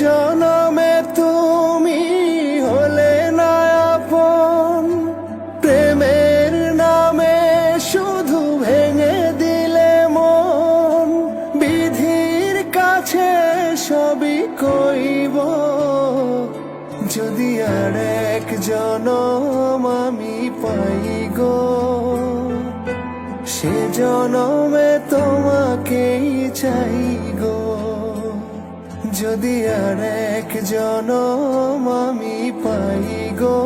জনমে তুমি হলে না আপন, প্রেমের নামে শুধু ভেঙে দিলে মন। বিধির কাছে সবই কইব, যদি আর এক জনম আমি পাই গো, সে জনমে তোমাকেই চাই গো। যদি আর এক জনম আমি পাই গো,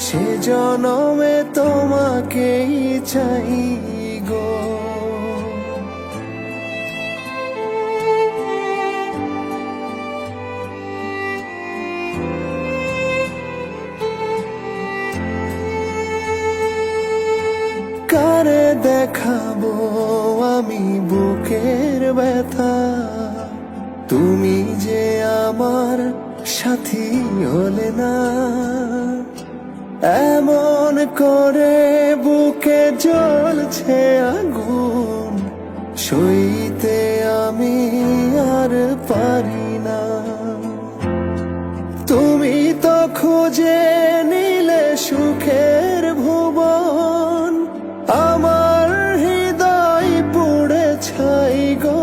সে জনমে তোমাকেই চাই গো। কারে দেখাবো আমি বুকের ব্যথা, তুমি যে আমার সাথী হলে না। এমন করে বুকে জ্বলছে আগুন, সইতে আমি আর পারি না। তুমি তো খুঁজে নিলে সুখের ভুবন, আমার হৃদয় পুড়ে ছাই গো।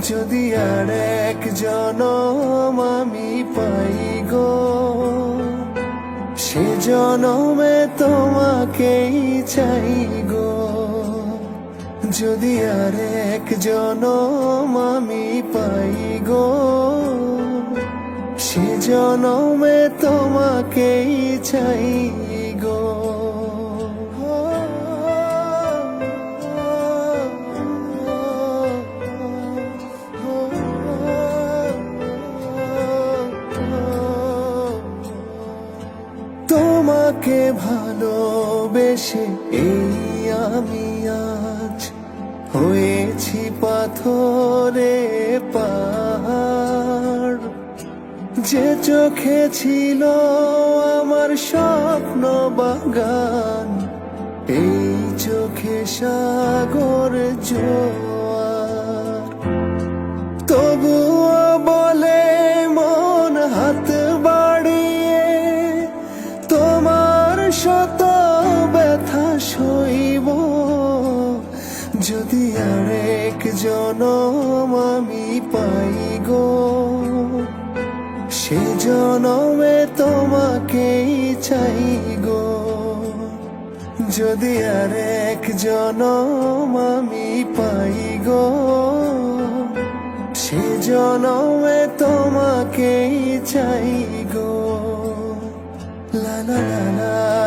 যদি আর এক জনম আমি পাই গো, সে জনমে তোমাকেই চাই গো। যদি আর এক জনম আমি পাই গো, সে জনমে তোমাকেই চাই গো। তোমাকে ভালোবেসে এই আমি আজ হয়েছি পাথরে পাহাড়। যে চোখে ছিল আমার স্বপ্ন বাগান, এই চোখে সাগর জোয়ার। তবুও বলে মন হাত বাড়িয়ে, তোমার শত ব্যথা সইব। যদি আর এক জনম আমি পাই গো, সে জনমে তোমাকেই চাই গো। যদি আর এক জনম আমি পাই গো, সে জনমে তোমাকেই চাই গো। লা লা লা লা।